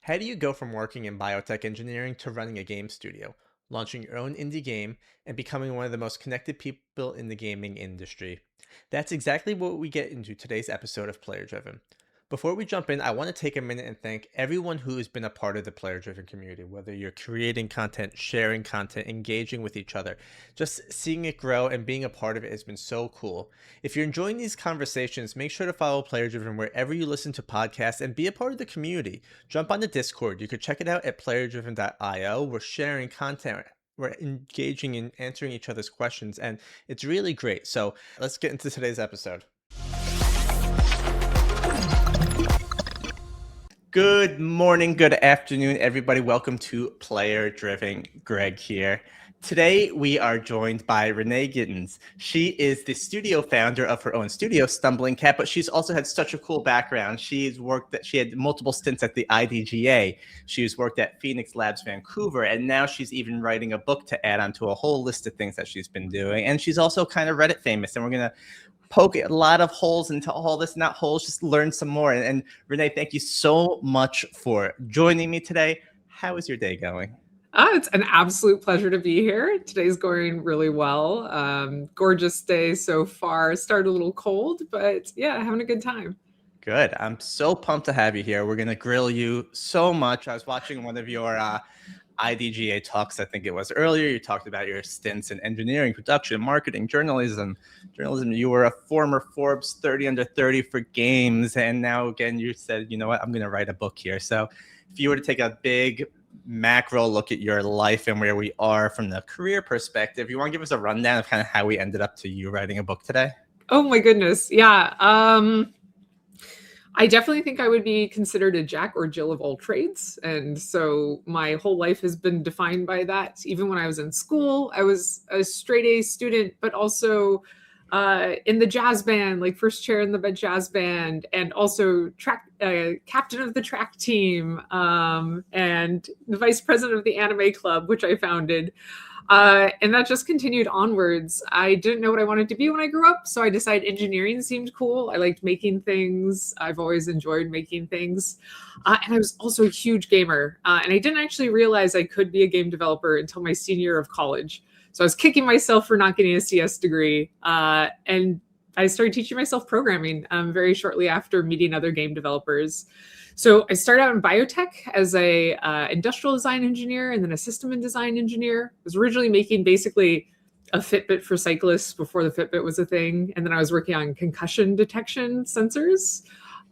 How do you go from working in biotech engineering to running a game studio, launching your own indie game, and becoming one of the most connected people in the gaming industry? That's exactly what we get into today's episode of Player Driven. Before we jump in, I want to take a minute and thank everyone who has been a part of the Player Driven community, whether you're creating content, sharing content, engaging with each other. Just seeing it grow and being a part of it has been so cool. If you're enjoying these conversations, make sure to follow Player Driven wherever you listen to podcasts and be a part of the community. Jump on the Discord. You could check it out at playerdriven.io. We're sharing content. We're engaging in answering each other's questions, and it's really great. So let's get into today's episode. Good morning, good afternoon, everybody. Welcome to Player Driven. Greg here. Today, we are joined by Renee Gittins. She is the studio founder of her own studio, Stumbling Cat, but she's also had such a cool background. She had multiple stints at the IGDA. She's worked at Phoenix Labs Vancouver, and now she's even writing a book to add on to a whole list of things that she's been doing. And she's also kind of Reddit famous, and we're going to poke a lot of holes into all this, not holes, just learn some more. And Renee, thank you so much for joining me today. How is your day going? It's an absolute pleasure to be here. Today's going really well. Gorgeous day so far. Started a little cold, but yeah, having a good time. Good. I'm so pumped to have you here. We're going to grill you so much. I was watching one of your IDGA talks, I think it was earlier. You talked about your stints in engineering, production, marketing, journalism. You were a former Forbes 30 under 30 for games. And now again, you said, you know what, I'm going to write a book here. So if you were to take a big macro look at your life and where we are from the career perspective, you want to give us a rundown of kind of how we ended up to you writing a book today? Oh my goodness. Yeah. I definitely think I would be considered a Jack or Jill of all trades. And so my whole life has been defined by that. Even when I was in school, I was a straight A student, but also in the jazz band, like first chair in the jazz band, and also captain of the track team, and the vice president of the anime club, which I founded. And that just continued onwards. I didn't know what I wanted to be when I grew up, so I decided engineering seemed cool. I liked making things. I've always enjoyed making things. And I was also a huge gamer. And I didn't actually realize I could be a game developer until my senior year of college. So I was kicking myself for not getting a CS degree. And I started teaching myself programming very shortly after meeting other game developers. So I started out in biotech as a industrial design engineer and then a system and design engineer. I was originally making basically a Fitbit for cyclists before the Fitbit was a thing. And then I was working on concussion detection sensors.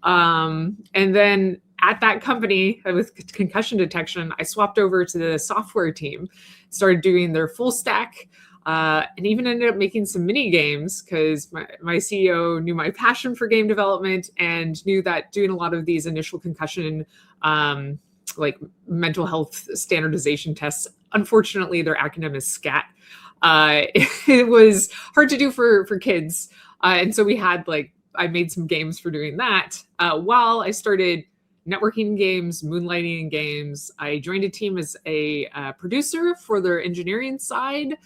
And then at that company with concussion detection, I swapped over to the software team, started doing their full stack, and even ended up making some mini games because my CEO knew my passion for game development and knew that doing a lot of these initial concussion, like mental health standardization tests, unfortunately, their acronym is SCAT. It was hard to do for kids. And so I made some games for doing that while I started networking games, moonlighting in games. I joined a team as a producer for their engineering side.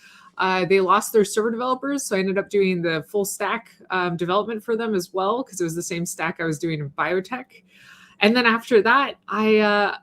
They lost their server developers, so I ended up doing the full stack development for them as well, because it was the same stack I was doing in biotech. And then after that, I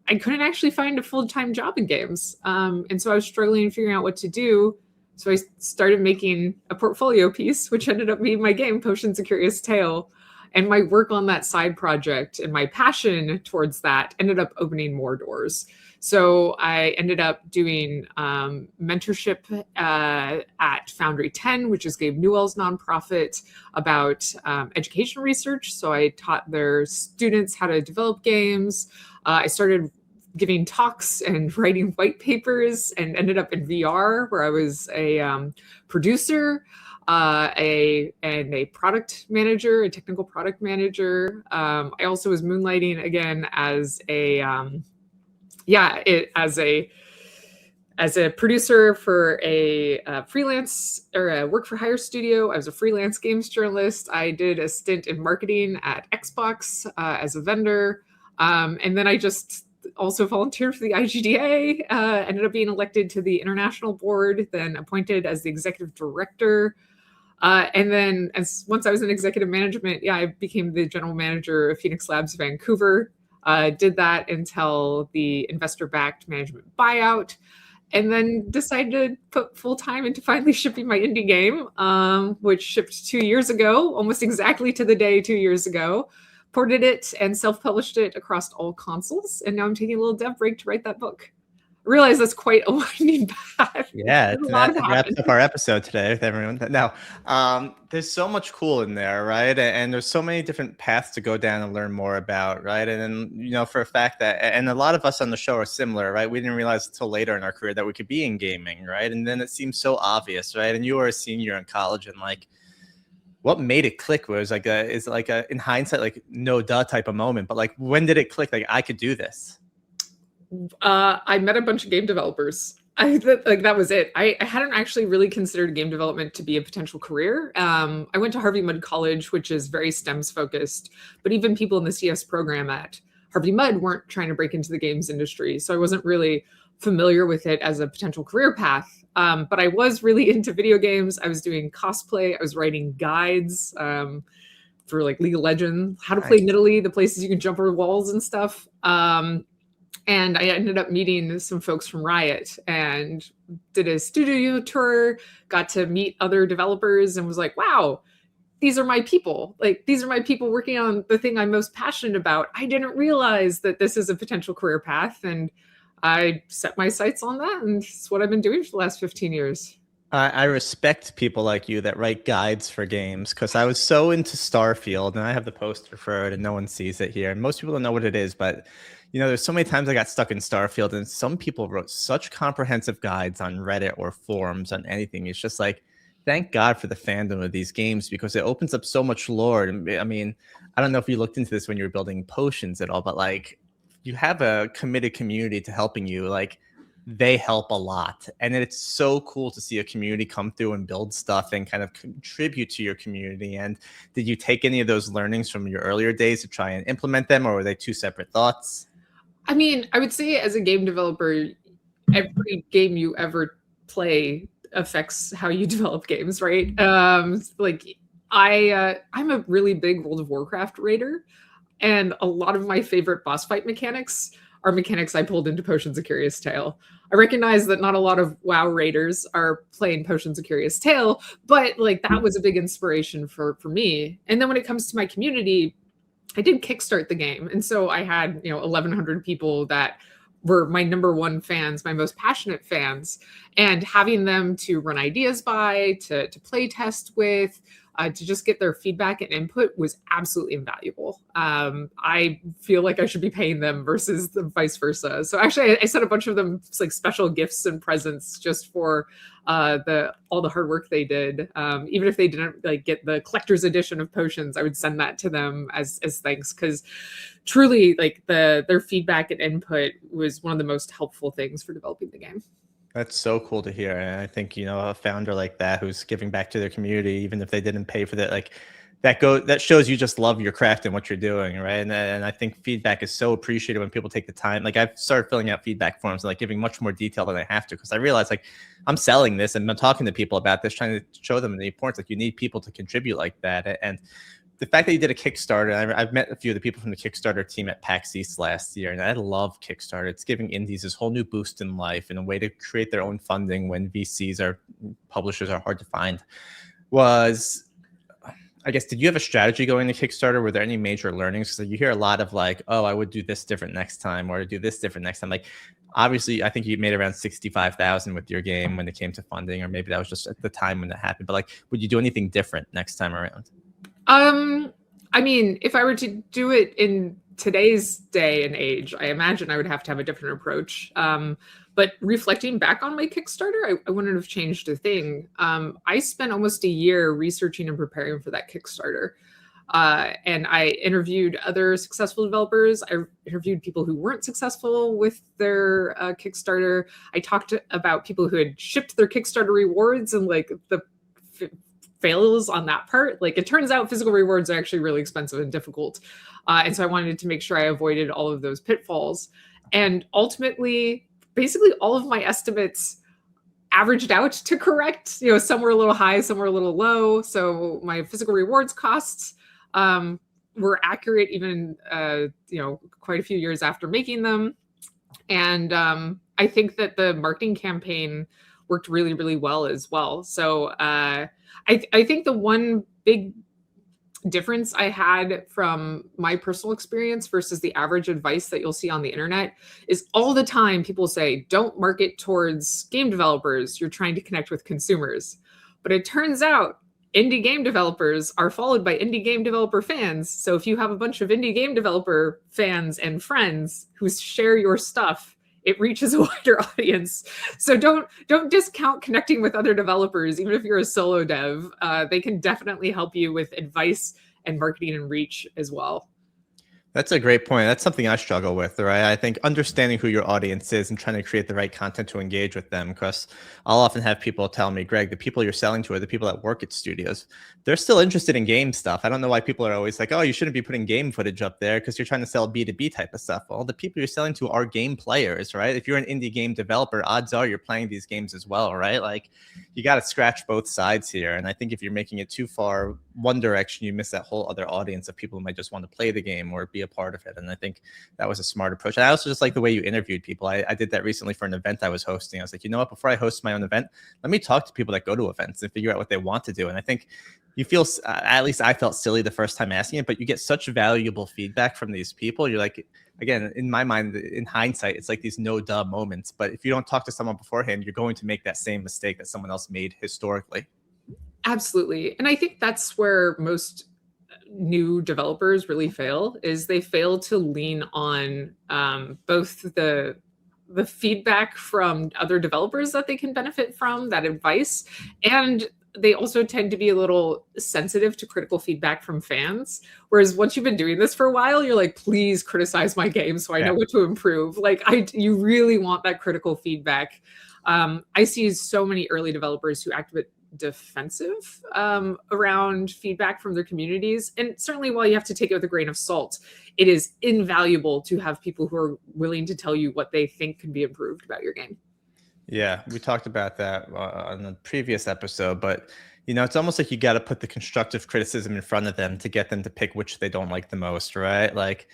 couldn't actually find a full-time job in games. And so I was struggling figuring out what to do. So I started making a portfolio piece, which ended up being my game, Potions: A Curious Tale. And my work on that side project and my passion towards that ended up opening more doors. So I ended up doing mentorship at Foundry 10, which is Gabe Newell's nonprofit, about education research. So I taught their students how to develop games. I started giving talks and writing white papers and ended up in VR, where I was a producer. A product manager, a technical product manager. I also was moonlighting again as a producer for a freelance or a work for hire studio. I was a freelance games journalist. I did a stint in marketing at Xbox as a vendor, and then I just also volunteered for the IGDA. Ended up being elected to the international board, then appointed as the executive director. And then once I was in executive management, I became the general manager of Phoenix Labs Vancouver. Did that until the investor-backed management buyout, and then decided to put full time into finally shipping my indie game, which shipped 2 years ago, almost exactly to the day 2 years ago. Ported it and self-published it across all consoles, and now I'm taking a little dev break to write that book. I realize that's quite a winding path. Yeah, A lot that has wraps happened. up our episode today with everyone. Now, there's so much cool in there, right? And there's so many different paths to go down and learn more about, right? And then, for a fact that, and a lot of us on the show are similar, right? We didn't realize until later in our career that we could be in gaming, right? And then it seems so obvious, right? And you were a senior in college, and like, what made it click was like in hindsight, like no duh type of moment. But like, when did it click? Like, I could do this. I met a bunch of game developers. That was it. I hadn't actually really considered game development to be a potential career. I went to Harvey Mudd College, which is very STEMs focused, but even people in the CS program at Harvey Mudd weren't trying to break into the games industry. So I wasn't really familiar with it as a potential career path. But I was really into video games. I was doing cosplay. I was writing guides for like League of Legends, how to play Nice. Nidalee, the places you can jump over walls and stuff. And I ended up meeting some folks from Riot and did a studio tour, got to meet other developers, and was like, wow, these are my people. Like, these are my people working on the thing I'm most passionate about. I didn't realize that this is a potential career path. And I set my sights on that. And it's what I've been doing for the last 15 years. I respect people like you that write guides for games, because I was so into Starfield, and I have the poster for it, and no one sees it here. And most people don't know what it is, but there's so many times I got stuck in Starfield, and some people wrote such comprehensive guides on Reddit or forums on anything. It's just like, thank God for the fandom of these games, because it opens up so much lore. And I mean, I don't know if you looked into this when you were building potions at all, but like, you have a committed community to helping you. Like, they help a lot, and it's so cool to see a community come through and build stuff and kind of contribute to your community. And did you take any of those learnings from your earlier days to try and implement them, or were they two separate thoughts? I mean, I would say as a game developer, every game you ever play affects how you develop games, right? I'm a really big World of Warcraft raider, and a lot of my favorite boss fight mechanics are mechanics I pulled into Potions of Curious Tale. I recognize that not a lot of WoW raiders are playing Potions of Curious Tale, but like that was a big inspiration for me. And then when it comes to my community, I did kickstart the game. And so I had, 1,100 people that were my number one fans, my most passionate fans, and having them to run ideas by, to play test with, to just get their feedback and input was absolutely invaluable. I feel like I should be paying them versus the vice versa. So actually, I sent a bunch of them like special gifts and presents just for all the hard work they did. Even if they didn't like get the collector's edition of Potions, I would send that to them as thanks, because truly, like their feedback and input was one of the most helpful things for developing the game. That's so cool to hear. And I think, a founder like that who's giving back to their community, even if they didn't pay for that, like that shows you just love your craft and what you're doing, right? And I think feedback is so appreciated when people take the time. Like, I've started filling out feedback forms and like giving much more detail than I have to, because I realize like I'm selling this and I'm talking to people about this, trying to show them the importance. Like, you need people to contribute like that. And the fact that you did a Kickstarter, I've met a few of the people from the Kickstarter team at PAX East last year, and I love Kickstarter. It's giving indies this whole new boost in life and a way to create their own funding when publishers are hard to find. I guess, did you have a strategy going to Kickstarter? Were there any major learnings? Because you hear a lot of like, oh, I would do this different next time, or do this different next time. Like, obviously, I think you made around 65,000 with your game when it came to funding, or maybe that was just at the time when that happened. But like, would you do anything different next time around? I mean, if I were to do it in today's day and age, I imagine I would have to have a different approach. But reflecting back on my Kickstarter, I wouldn't have changed a thing. I spent almost a year researching and preparing for that Kickstarter. And I interviewed other successful developers. I interviewed people who weren't successful with their Kickstarter. I talked about people who had shipped their Kickstarter rewards and like the fails on that part. Like, it turns out physical rewards are actually really expensive and difficult. And so I wanted to make sure I avoided all of those pitfalls. And ultimately, basically all of my estimates averaged out to correct. Some were a little high, some were a little low. So my physical rewards costs were accurate even quite a few years after making them. And I think that the marketing campaign worked really, really well as well. So I think the one big difference I had from my personal experience versus the average advice that you'll see on the internet is all the time people say, don't market towards game developers. You're trying to connect with consumers. But it turns out indie game developers are followed by indie game developer fans. So if you have a bunch of indie game developer fans and friends who share your stuff, it reaches a wider audience. So don't discount connecting with other developers, even if you're a solo dev. They can definitely help you with advice and marketing and reach as well. That's a great point. That's something I struggle with, right? I think understanding who your audience is and trying to create the right content to engage with them. Because I'll often have people tell me, Greg, the people you're selling to are the people that work at studios. They're still interested in game stuff. I don't know why people are always like, oh, you shouldn't be putting game footage up there because you're trying to sell B2B type of stuff. Well, the people you're selling to are game players, right? If you're an indie game developer, odds are you're playing these games as well, right? Like you got to scratch both sides here. And I think if you're making it too far one direction, you miss that whole other audience of people who might just want to play the game or be a part of it. And I think that was a smart approach. And I also just like the way you interviewed people. I did that recently for an event I was hosting. I was like, you know what, before I host my own event, let me talk to people that go to events and figure out what they want to do. And I think you feel, at least I felt silly the first time asking it, but you get such valuable feedback from these people. You're like, again, in my mind, in hindsight, it's like these no duh moments. But if you don't talk to someone beforehand, you're going to make that same mistake that someone else made historically. Absolutely. And I think that's where most new developers really fail, is they fail to lean on both the feedback from other developers that they can benefit from, that advice, and they also tend to be a little sensitive to critical feedback from fans. Whereas once you've been doing this for a while, you're like, please criticize my game so I know what to improve. Like you really want that critical feedback. I see so many early developers who act a bit defensive around feedback from their communities. And certainly while you have to take it with a grain of salt, it is invaluable to have people who are willing to tell you what they think can be improved about your game. Yeah, we talked about that on the previous episode, but it's almost like you got to put the constructive criticism in front of them to get them to pick which they don't like the most, right? Like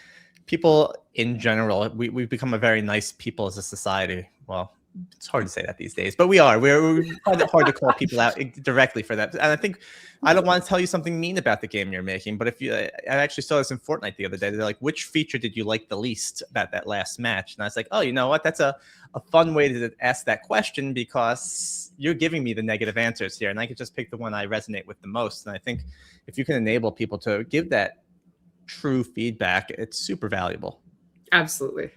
people in general, we've become a very nice people as a society. Well, it's hard to say that these days, but we are. We're hard to call people out directly for that. And I think I don't want to tell you something mean about the game you're making, but if I actually saw this in Fortnite the other day. They're like, which feature did you like the least about that last match? And I was like, oh, you know what? That's a fun way to ask that question because you're giving me the negative answers here, and I could just pick the one I resonate with the most. And I think if you can enable people to give that true feedback, it's super valuable. Absolutely.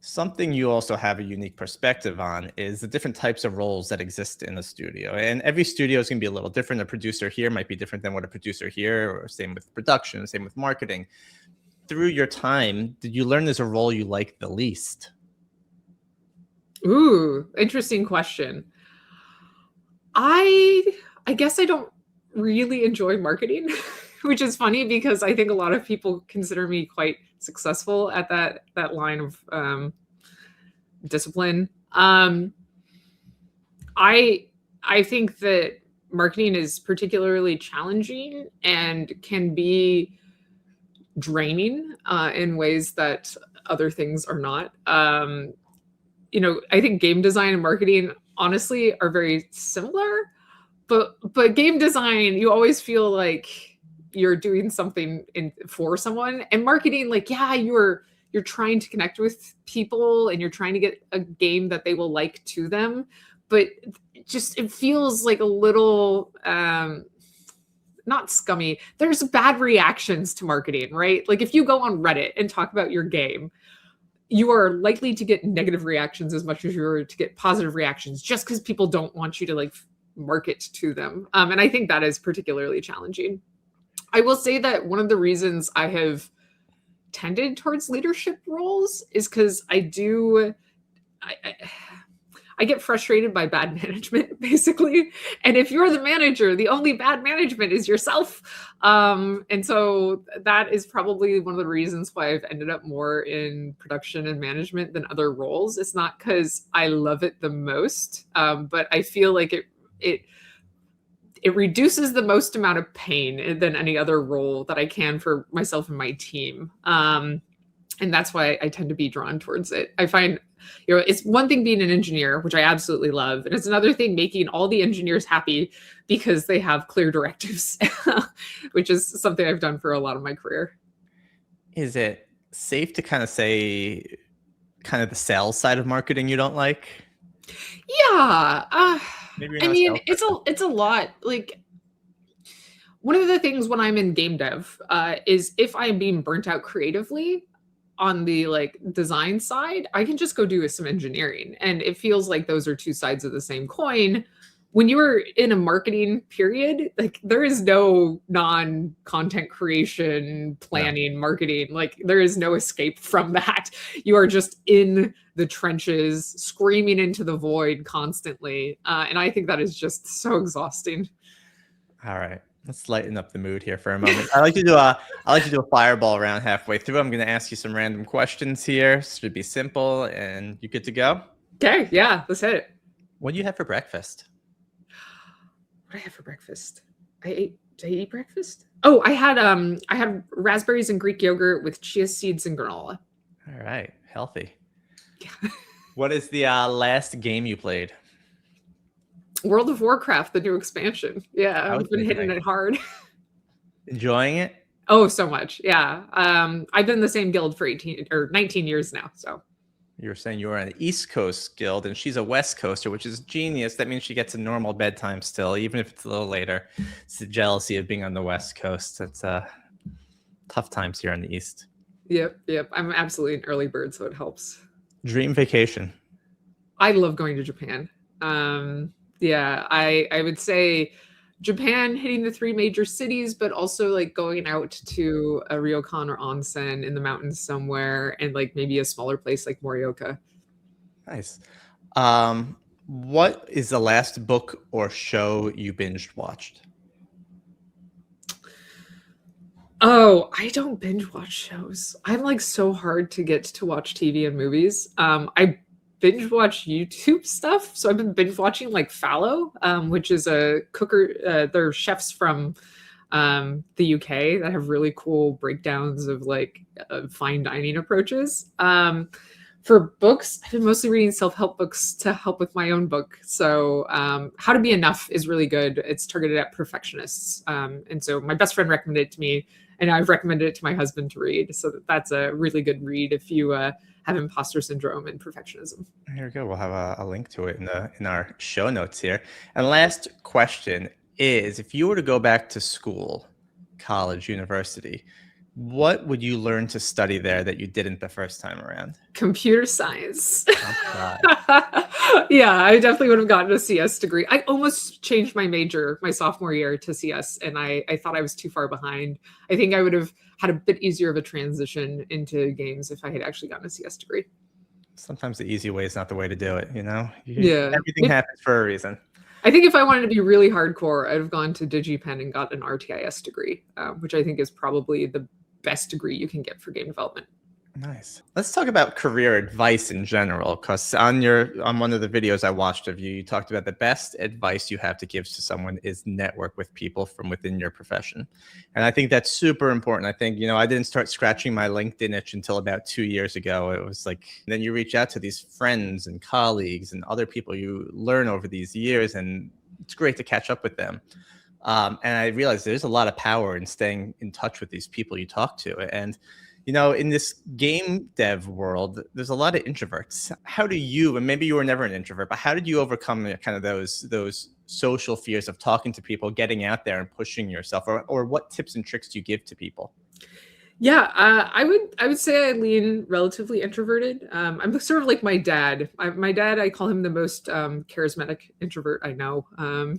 Something you also have a unique perspective on is the different types of roles that exist in a studio. And every studio is going to be a little different. A producer here might be different than what a producer here, or same with production, same with marketing. Through your time, did you learn there's a role you like the least? Ooh, interesting question. I guess I don't really enjoy marketing, which is funny because I think a lot of people consider me quite successful at that line of discipline. I think that marketing is particularly challenging and can be draining in ways that other things are not. I think game design and marketing honestly are very similar, but game design, you always feel like you're doing something for someone, and marketing, like, yeah, you're trying to connect with people and you're trying to get a game that they will like to them, but it feels like a little not scummy. There's bad reactions to marketing, right? Like if you go on Reddit and talk about your game, you are likely to get negative reactions as much as you're to get positive reactions, just because people don't want you to like market to them. And I think that is particularly challenging. I will say that one of the reasons I have tended towards leadership roles is because I get frustrated by bad management, basically. And if you're the manager, the only bad management is yourself. And so that is probably one of the reasons why I've ended up more in production and management than other roles. It's not because I love it the most, but I feel like it reduces the most amount of pain than any other role that I can for myself and my team. And that's why I tend to be drawn towards it. I find, it's one thing being an engineer, which I absolutely love, and it's another thing making all the engineers happy because they have clear directives, which is something I've done for a lot of my career. Is it safe to kind of say kind of the sales side of marketing you don't like? Yeah. Maybe you're I not a mean, salesperson. it's a lot. Like, one of the things when I'm in game dev is if I'm being burnt out creatively on the like design side, I can just go do some engineering. And it feels like those are two sides of the same coin. When you are in a marketing period, like there is no non-content creation, No. planning, marketing. Like there is no escape from that. You are just in the trenches, screaming into the void constantly. And I think that is just so exhausting. All right. Let's lighten up the mood here for a moment. I like to do a fireball round halfway through. I'm going to ask you some random questions here. Should be simple, and you good to go? Okay, yeah, let's hit it. What do you have for breakfast? What did I have for breakfast? Did I eat breakfast? Oh, I had raspberries and Greek yogurt with chia seeds and granola. All right, healthy. Yeah. What is the last game you played? World of Warcraft, the new expansion. Yeah, How was I've it been hitting doing? it hard. Enjoying it? Oh, so much. Yeah. I've been in the same guild for 18 or 19 years now. So You were saying you were on an East Coast guild, and she's a West Coaster, which is genius. That means she gets a normal bedtime still, even if it's a little later. It's the jealousy of being on the West Coast. It's tough times here on the East. yep. I'm absolutely an early bird, so it helps. Dream vacation. I love going to Japan. Yeah, I would say Japan, hitting the three major cities, but also like going out to a ryokan or onsen in the mountains somewhere, and like maybe a smaller place like Morioka. Nice. What is the last book or show you binged watched? Oh, I don't binge watch shows. I'm like so hard to get to watch TV and movies. I binge watch YouTube stuff. So I've been binge watching like Fallow, which is a cooker. They're chefs from the UK that have really cool breakdowns of like fine dining approaches. For books, I've been mostly reading self-help books to help with my own book. So How to Be Enough is really good. It's targeted at perfectionists. And so my best friend recommended it to me, and I've recommended it to my husband to read. So that's a really good read if you have imposter syndrome and perfectionism. Here we go. We'll have a link to it in our show notes here. And last question is, if you were to go back to school, college, university, what would you learn to study there that you didn't the first time around? Computer science. Oh, God. Yeah, I definitely would have gotten a CS degree. I almost changed my major my sophomore year to CS, and I thought I was too far behind. I think I would have had a bit easier of a transition into games if I had actually gotten a CS degree. Sometimes the easy way is not the way to do it, you know? Yeah. Everything happens for a reason. I think if I wanted to be really hardcore, I'd have gone to DigiPen and got an RTIS degree, which I think is probably the best degree you can get for game development. Nice. Let's talk about career advice in general, because on one of the videos I watched of you, you talked about the best advice you have to give to someone is network with people from within your profession. And I think that's super important. I think, I didn't start scratching my LinkedIn itch until about 2 years ago. It was like, then you reach out to these friends and colleagues and other people you learn over these years, and it's great to catch up with them. And I realized there's a lot of power in staying in touch with these people you talk to. And in this game dev world, there's a lot of introverts. How do you, and maybe you were never an introvert, but how did you overcome kind of those social fears of talking to people, getting out there and pushing yourself, or what tips and tricks do you give to people? Yeah, I would say I lean relatively introverted. I'm sort of like my dad. My dad, I call him the most charismatic introvert I know.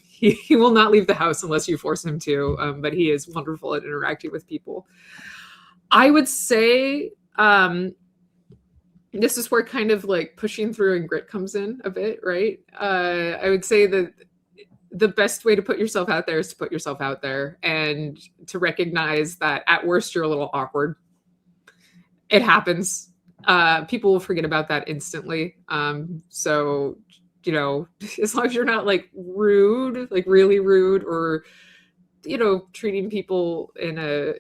He will not leave the house unless you force him to, but he is wonderful at interacting with people. I would say this is where kind of like pushing through and grit comes in a bit, right? I would say that the best way to put yourself out there is to put yourself out there, and to recognize that at worst you're a little awkward. It happens. People will forget about that instantly. So as long as you're not like rude, like really rude, or treating people in a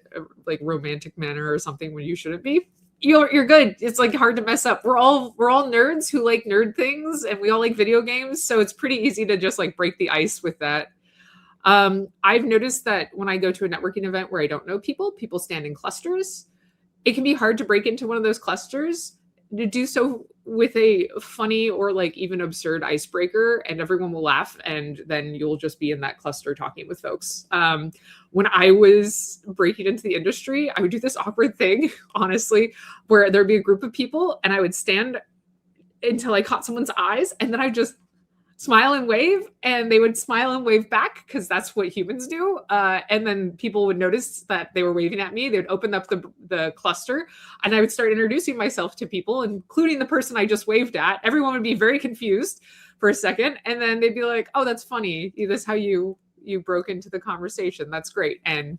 like romantic manner or something when you shouldn't be, you're good. It's like hard to mess up. We're all nerds who like nerd things, and we all like video games, so it's pretty easy to just like break the ice with that. I've noticed that when I go to a networking event where I don't know people stand in clusters. It can be hard to break into one of those clusters, to do so with a funny or like even absurd icebreaker, and everyone will laugh, and then you'll just be in that cluster talking with folks. When I was breaking into the industry, I would do this awkward thing, honestly, where there'd be a group of people and I would stand until I caught someone's eyes, and then I just smile and wave, and they would smile and wave back because that's what humans do. And then people would notice that they were waving at me. They would open up the cluster, and I would start introducing myself to people, including the person I just waved at. Everyone would be very confused for a second, and then they'd be like, "Oh, that's funny. That's how you broke into the conversation. That's great." And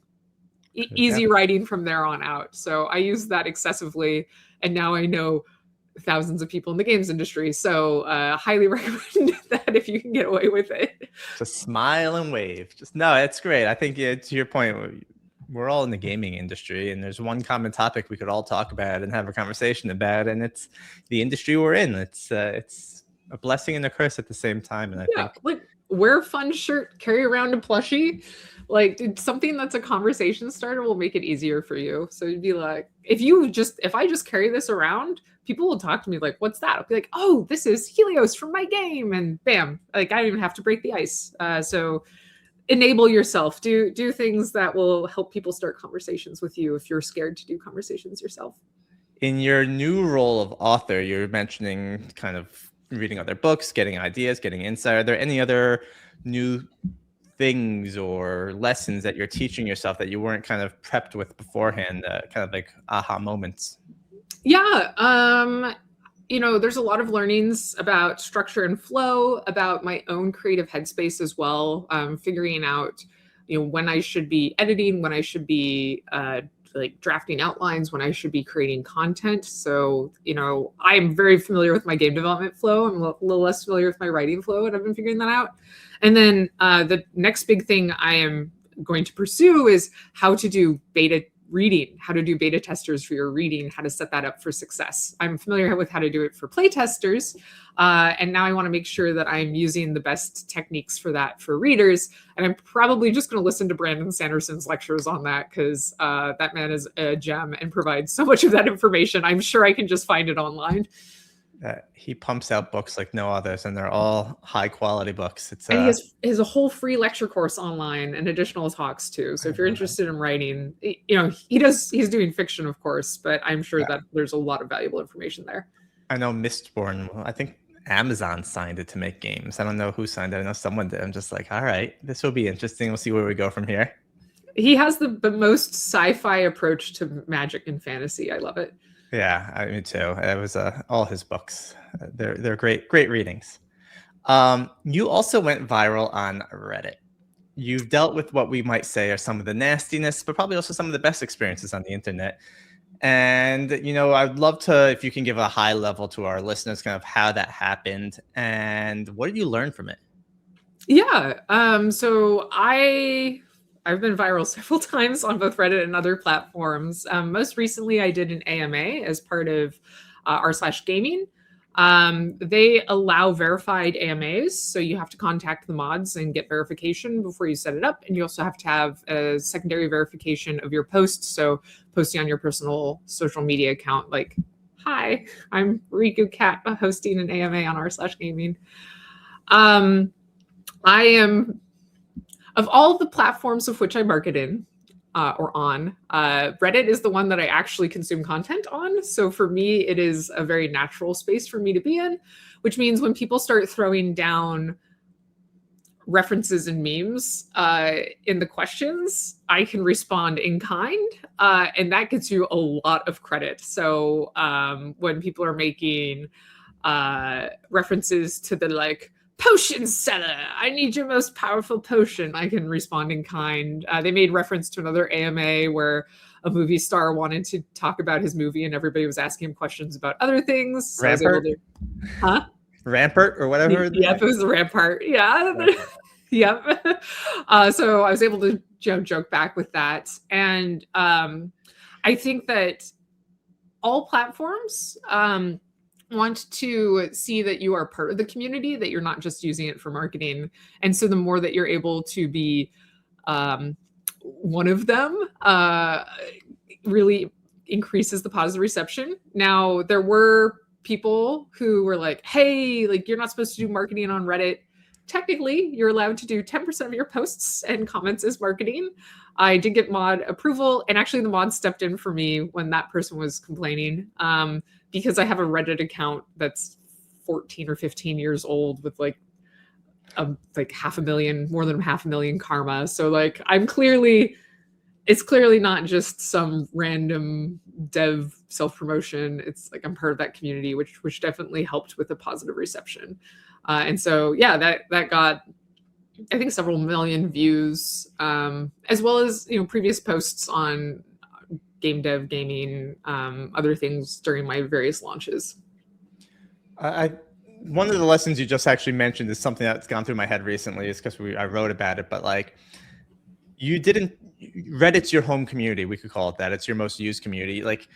easy writing from there on out. So I use that excessively, and now I know thousands of people in the games industry. So highly recommend that if you can get away with it. Just smile and wave. No, it's great. I think to your point, we're all in the gaming industry, and there's one common topic we could all talk about and have a conversation about, and it's the industry we're in. It's a blessing and a curse at the same time. And I think like wear a fun shirt, carry around a plushie. Like something that's a conversation starter will make it easier for you. So you'd be like, if I just carry this around, people will talk to me like, "What's that?" I'll be like, "Oh, this is Helios from my game," and bam, like I don't even have to break the ice. So enable yourself. Do things that will help people start conversations with you if you're scared to do conversations yourself. In your new role of author, you're mentioning kind of reading other books, getting ideas, getting insight. Are there any other new things or lessons that you're teaching yourself that you weren't kind of prepped with beforehand, kind of like aha moments? Yeah. There's a lot of learnings about structure and flow, about my own creative headspace as well. Figuring out, when I should be editing, when I should be like drafting outlines, when I should be creating content. So, I'm very familiar with my game development flow. I'm a little less familiar with my writing flow, and I've been figuring that out. And then the next big thing I am going to pursue is how to do beta reading, how to do beta testers for your reading, how to set that up for success. I'm familiar with how to do it for play testers. And now I want to make sure that I'm using the best techniques for that for readers. And I'm probably just going to listen to Brandon Sanderson's lectures on that, because that man is a gem and provides so much of that information. I'm sure I can just find it online. He pumps out books like no others, and they're all high quality books. And he has a whole free lecture course online and additional talks too. So if you're interested in writing, he's doing fiction, of course, but I'm sure that there's a lot of valuable information there. I know Mistborn, I think Amazon signed it to make games. I don't know who signed it. I know someone did. I'm just like, all right, this will be interesting. We'll see where we go from here. He has the most sci-fi approach to magic and fantasy. I love it. Yeah, me too. It was all his books. They're great readings. You also went viral on Reddit. You've dealt with what we might say are some of the nastiness, but probably also some of the best experiences on the internet. And I'd love to, if you can give a high level to our listeners, kind of how that happened and what did you learn from it? Yeah. So I've been viral several times on both Reddit and other platforms. Most recently, I did an AMA as part of r/gaming. They allow verified AMAs, so you have to contact the mods and get verification before you set it up. And you also have to have a secondary verification of your posts. So posting on your personal social media account, like, "Hi, I'm Riku Cat hosting an AMA on r/gaming." I am, of all the platforms of which I market in or on, Reddit is the one that I actually consume content on. So for me, it is a very natural space for me to be in, which means when people start throwing down references and memes in the questions, I can respond in kind, and that gets you a lot of credit. So when people are making references to the like, "Potion seller, I need your most powerful potion," I can respond in kind. They made reference to another AMA where a movie star wanted to talk about his movie and everybody was asking him questions about other things. So Rampart? Rampart or whatever. Yep, it was the Rampart. Yeah. Rampart. Yep. So I was able to joke back with that. And I think that all platforms want to see that you are part of the community, that you're not just using it for marketing. And so the more that you're able to be one of them, really increases the positive reception. Now, there were people who were like, hey, like you're not supposed to do marketing on Reddit. Technically, you're allowed to do 10% of your posts and comments as marketing. I did get mod approval, and actually the mod stepped in for me when that person was complaining, because I have a Reddit account that's 14 or 15 years old with like half a million, more than half a million karma. So like it's clearly not just some random dev self-promotion. It's like I'm part of that community, which definitely helped with the positive reception. And so yeah, that got, I think, several million views, as well as previous posts on game dev, gaming, other things during my various launches. I one of the lessons you just actually mentioned is something that's gone through my head recently. Is because I wrote about it, but like you didn't. Reddit's your home community. We could call it that. It's your most used community. Like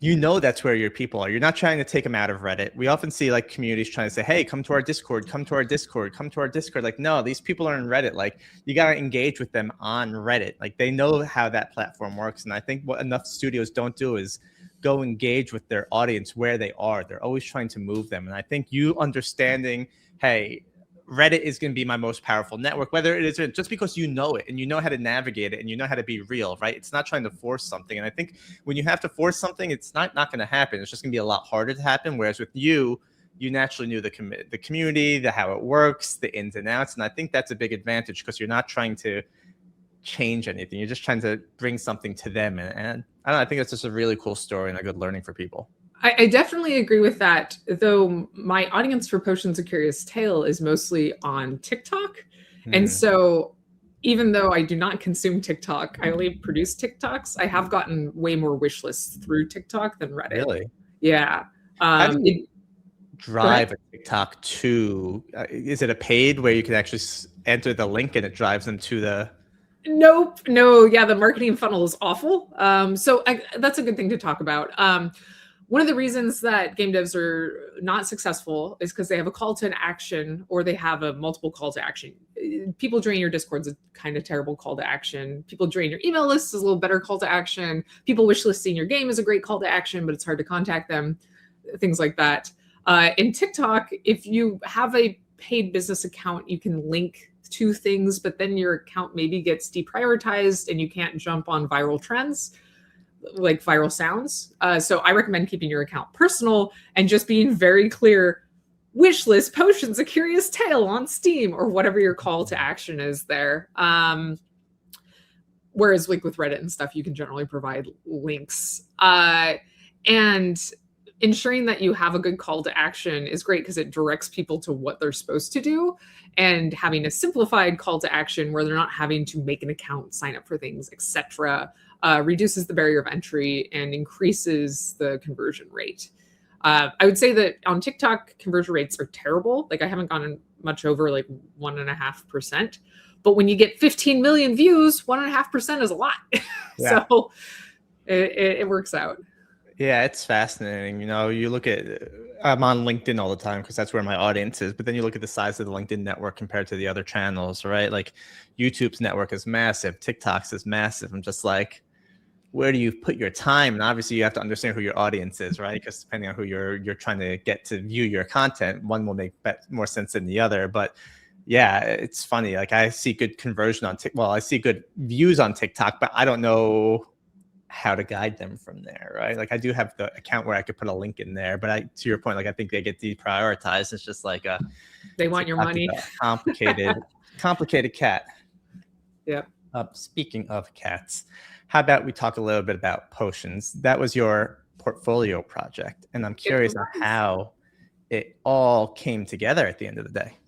that's where your people are. You're not trying to take them out of Reddit. We often see like communities trying to say, hey, come to our Discord, come to our Discord, come to our Discord. Like, no, these people are in Reddit. Like, you got to engage with them on Reddit. Like, they know how that platform works. And I think what enough studios don't do is go engage with their audience where they are. They're always trying to move them. And I think you understanding, hey, Reddit is going to be my most powerful network, whether it is just because you know it and you know how to navigate it and you know how to be real, right? It's not trying to force something. And I think when you have to force something, it's not going to happen. It's just going to be a lot harder to happen. Whereas with you naturally knew the community, how it works, the ins and outs. And I think that's a big advantage because you're not trying to change anything. You're just trying to bring something to them. And I don't know, I think it's just a really cool story and a good learning for people. I definitely agree with that, though my audience for Potions of Curious Tale is mostly on TikTok. And so even though I do not consume TikTok, I only produce TikToks, I have gotten way more wish lists through TikTok than Reddit. Really? Yeah. How do you drive a TikTok to? Is it a paid where you can actually enter the link and it drives them to the... Nope. No. Yeah. The marketing funnel is awful. So that's a good thing to talk about. One of the reasons that game devs are not successful is because they have a call to an action or they have a multiple call to action. People join your Discord is a kind of terrible call to action. People join your email list is a little better call to action. People wishlisting your game is a great call to action, but it's hard to contact them. Things like that. In TikTok, if you have a paid business account, you can link to things, but then your account maybe gets deprioritized and you can't jump on viral trends, like viral sounds. So I recommend keeping your account personal and just being very clear, wish list Potions, A Curious Tale on Steam, or whatever your call to action is there. Whereas like with Reddit and stuff, you can generally provide links. And ensuring that you have a good call to action is great because it directs people to what they're supposed to do. And having a simplified call to action where they're not having to make an account, sign up for things, etc., reduces the barrier of entry and increases the conversion rate. I would say that on TikTok, conversion rates are terrible. Like I haven't gone much over like 1.5%. But when you get 15 million views, 1.5% is a lot. Yeah. So it works out. Yeah, it's fascinating. You look at, I'm on LinkedIn all the time because that's where my audience is. But then you look at the size of the LinkedIn network compared to the other channels, right? Like YouTube's network is massive. TikTok's is massive. I'm just like, where do you put your time? And obviously you have to understand who your audience is, right? Because depending on who you're trying to get to view your content, one will make more sense than the other. But yeah, it's funny. Like I see good conversion on TikTok. Well, I see good views on TikTok, but I don't know how to guide them from there, right? Like I do have the account where I could put a link in there, but to your point, like I think they get deprioritized. It's just like they want your money. Complicated cat. Yeah. Speaking of cats, how about we talk a little bit about Potions? That was your portfolio project, and I'm curious on how it all came together at the end of the day.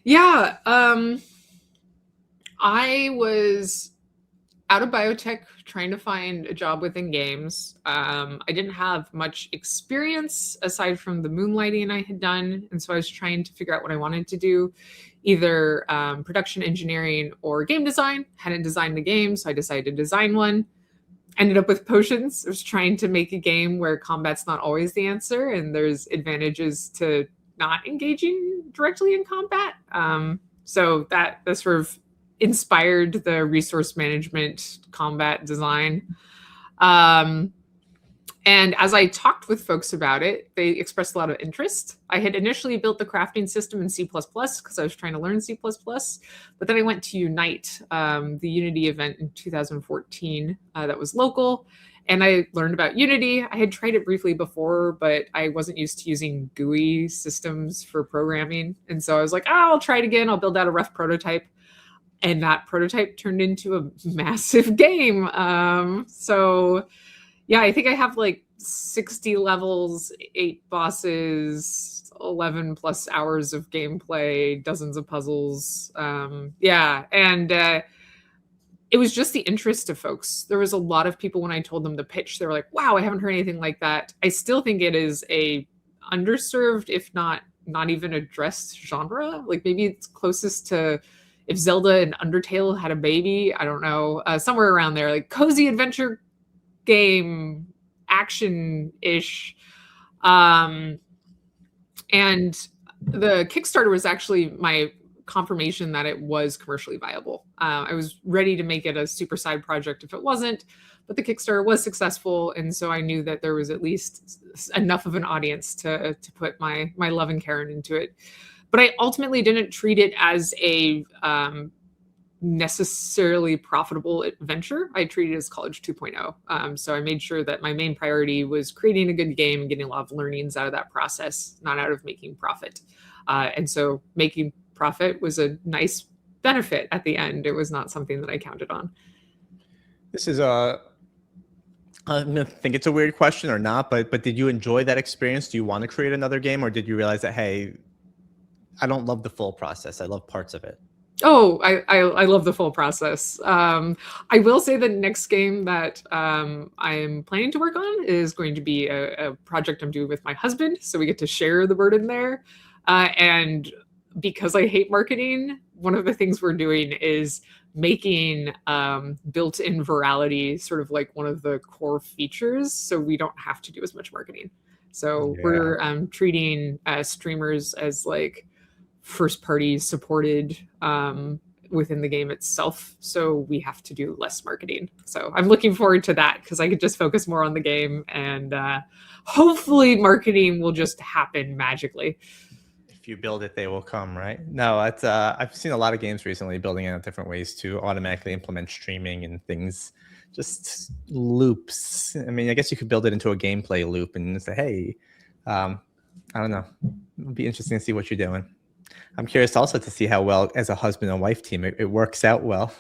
Yeah, I was Out of biotech, trying to find a job within games. I didn't have much experience aside from the moonlighting I had done. And so I was trying to figure out what I wanted to do, either production engineering or game design. Hadn't designed a game, so I decided to design one. Ended up with potions. I was trying to make a game where combat's not always the answer, and there's advantages to not engaging directly in combat. So that sort of inspired the resource management combat design. And as I talked with folks about it, they expressed a lot of interest. I had initially built the crafting system in C++ because I was trying to learn C++, but then I went to Unite, the Unity event in 2014 that was local, and I learned about Unity. I had tried it briefly before, but I wasn't used to using GUI systems for programming. And so I was like, oh, I'll try it again. I'll build out a rough prototype. And that prototype turned into a massive game. So yeah, I think I have like 60 levels, 8 bosses, 11 plus hours of gameplay, dozens of puzzles. Yeah, and it was just the interest of folks. There was a lot of people when I told them the pitch, they were like, wow, I haven't heard anything like that. I still think it is a underserved, if not even addressed genre. Like maybe it's closest to if Zelda and Undertale had a baby, I don't know, somewhere around there, like cozy adventure game, action-ish. And the Kickstarter was actually my confirmation that it was commercially viable. I was ready to make it a super side project if it wasn't, but the Kickstarter was successful, and so I knew that there was at least enough of an audience to put my love and care into it. But I ultimately didn't treat it as a necessarily profitable venture. I treated it as college 2.0. So I made sure that my main priority was creating a good game and getting a lot of learnings out of that process, not out of making profit. And so making profit was a nice benefit at the end. It was not something that I counted on. This is I think it's a weird question or not, but did you enjoy that experience? Do you want to create another game, or did you realize that, hey, I don't love the full process, I love parts of it? Oh, I love the full process. I will say the next game that I'm planning to work on is going to be a project I'm doing with my husband, so we get to share the burden there. And because I hate marketing, one of the things we're doing is making built-in virality sort of like one of the core features, so we don't have to do as much marketing. So we're treating streamers as like first party supported within the game itself, so we have to do less marketing. So I'm looking forward to that because I could just focus more on the game, and hopefully marketing will just happen magically. If you build it, they will come, right? No, it's I've seen a lot of games recently building out different ways to automatically implement streaming and things, just loops. I mean, I guess you could build it into a gameplay loop and say, hey, I don't know, it'll be interesting to see what you're doing. I'm curious also to see how well, as a husband and wife team, it works out well.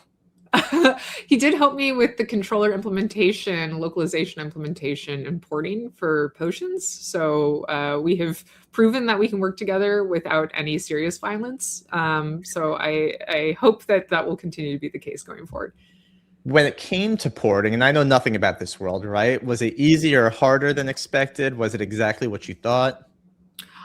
He did help me with the controller implementation, localization implementation, and porting for potions. So we have proven that we can work together without any serious violence. So I hope that that will continue to be the case going forward. When it came to porting, and I know nothing about this world, right? Was it easier or harder than expected? Was it exactly what you thought?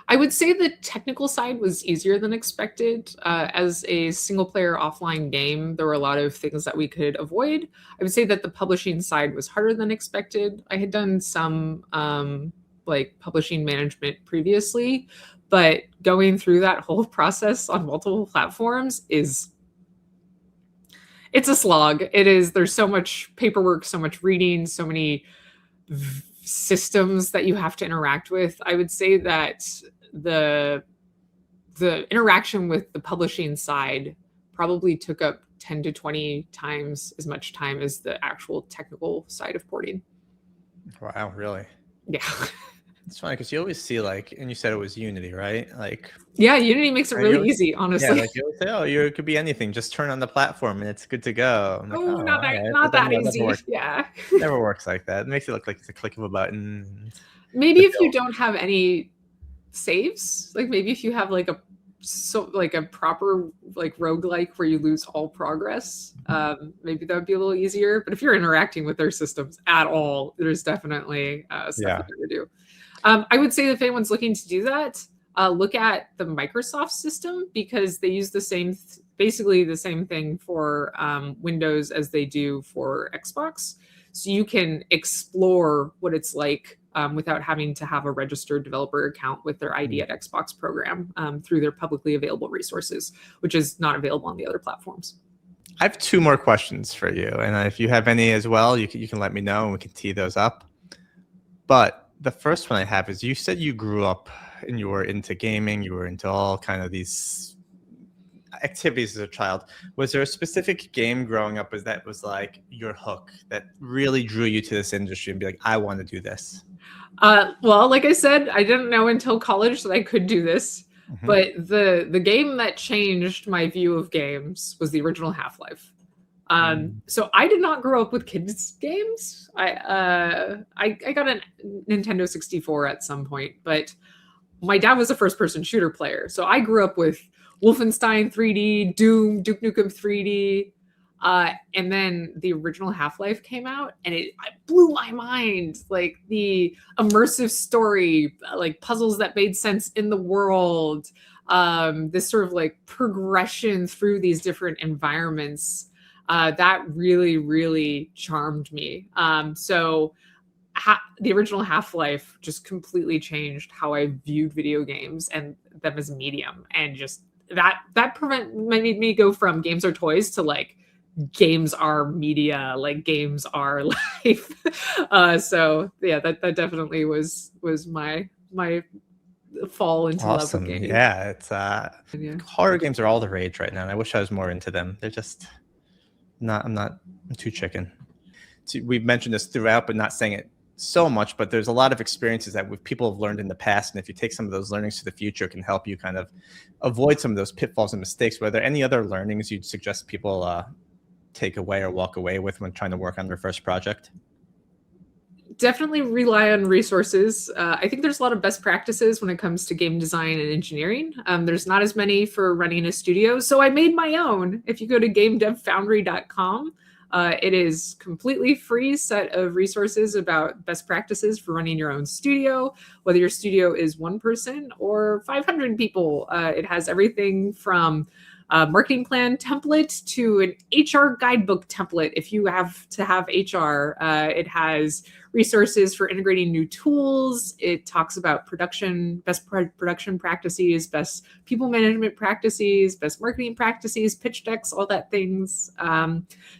I would say the technical side was easier than expected. As a single player offline game, there were a lot of things that we could avoid. I would say that the publishing side was harder than expected. I had done some like publishing management previously, but going through that whole process on multiple platforms it's a slog. It is, there's so much paperwork, so much reading, so many systems that you have to interact with. I would say that the interaction with the publishing side probably took up 10 to 20 times as much time as the actual technical side of porting. Wow, really? Yeah. It's funny because you always see, like, and you said it was Unity, right? Like, yeah, Unity makes it really easy, honestly. Yeah, like you always say, oh, it could be anything. Just turn on the platform and it's good to go. I'm like, oh, not all right. not that Never easy. works. Yeah. Never works like that. It makes it look like it's a click of a button. Maybe if you don't have any saves, like maybe if you have like a so like a proper like roguelike where you lose all progress, maybe that would be a little easier. But if you're interacting with their systems at all, there's definitely stuff that Yeah. they would do. I would say that if anyone's looking to do that, look at the Microsoft system, because they use the same, basically the same thing for Windows as they do for Xbox. So you can explore what it's like without having to have a registered developer account with their ID at Xbox program through their publicly available resources, which is not available on the other platforms. I have two more questions for you, and if you have any as well, you can let me know and we can tee those up. But the first one I have is, you said you grew up and you were into gaming, you were into all kind of these activities as a child. Was there a specific game growing up that was like your hook that really drew you to this industry and be like, I want to do this? Well, like I said, I didn't know until college that I could do this. Mm-hmm. But the game that changed my view of games was the original Half-Life. So I did not grow up with kids games. I got a Nintendo 64 at some point, but my dad was a first person shooter player. So I grew up with Wolfenstein 3D, Doom, Duke Nukem 3D. And then the original Half-Life came out, and it blew my mind. Like the immersive story, like puzzles that made sense in the world, this sort of like progression through these different environments. That really, really charmed me. So the original Half-Life just completely changed how I viewed video games and them as a medium, and just that made me go from games are toys to like games are media, like games are life. So yeah, that definitely was my fall into love with Awesome. gaming. Yeah, it's Yeah. horror games are all the rage right now, and I wish I was more into them. They're just not. I'm too chicken. We've mentioned this throughout, but not saying it so much. But there's a lot of experiences that people have learned in the past, and if you take some of those learnings to the future, it can help you kind of avoid some of those pitfalls and mistakes. Were there any other learnings you'd suggest people take away or walk away with when trying to work on their first project? Definitely rely on resources. I think there's a lot of best practices when it comes to game design and engineering. There's not as many for running a studio, so I made my own. If you go to gamedevfoundry.com, it is completely free set of resources about best practices for running your own studio, whether your studio is one person or 500 people. It has everything from a marketing plan template to an HR guidebook template. If you have to have HR, it has resources for integrating new tools. It talks about best production practices, best people management practices, best marketing practices, pitch decks, all that things.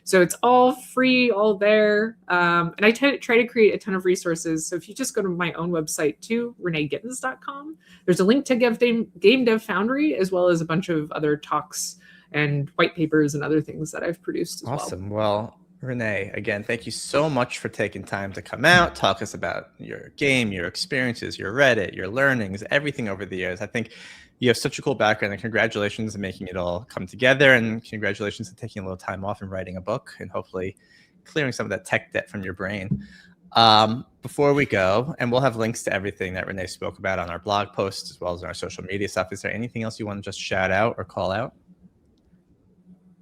So it's all free, all there. And I try to create a ton of resources. So if you just go to my own website too, reneegittins.com, there's a link to Game Dev Foundry, as well as a bunch of other talks and white papers and other things that I've produced as well. Awesome. Well, Renee, again, thank you so much for taking time to come out, talk us about your game, your experiences, your Reddit, your learnings, everything over the years. I think you have such a cool background, and congratulations on making it all come together, and congratulations on taking a little time off and writing a book and hopefully clearing some of that tech debt from your brain. Before we go, and we'll have links to everything that Renee spoke about on our blog posts as well as on our social media stuff. Is there anything else you want to just shout out or call out?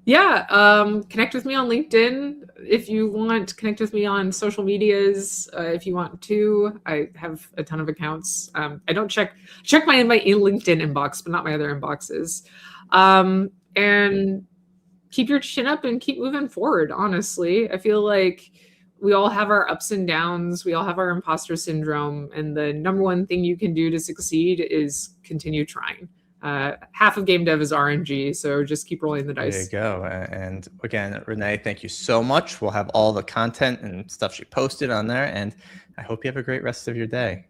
Yeah, connect with me on LinkedIn if you want. Connect with me on social medias if you want to. I have a ton of accounts. I don't check my LinkedIn inbox, but not my other inboxes. And keep your chin up and keep moving forward. Honestly, I feel like we all have our ups and downs. We all have our imposter syndrome, and the number one thing you can do to succeed is continue trying. Half of game dev is RNG, so just keep rolling the dice. There you go. And again, Renee, thank you so much. We'll have all the content and stuff she posted on there, and I hope you have a great rest of your day.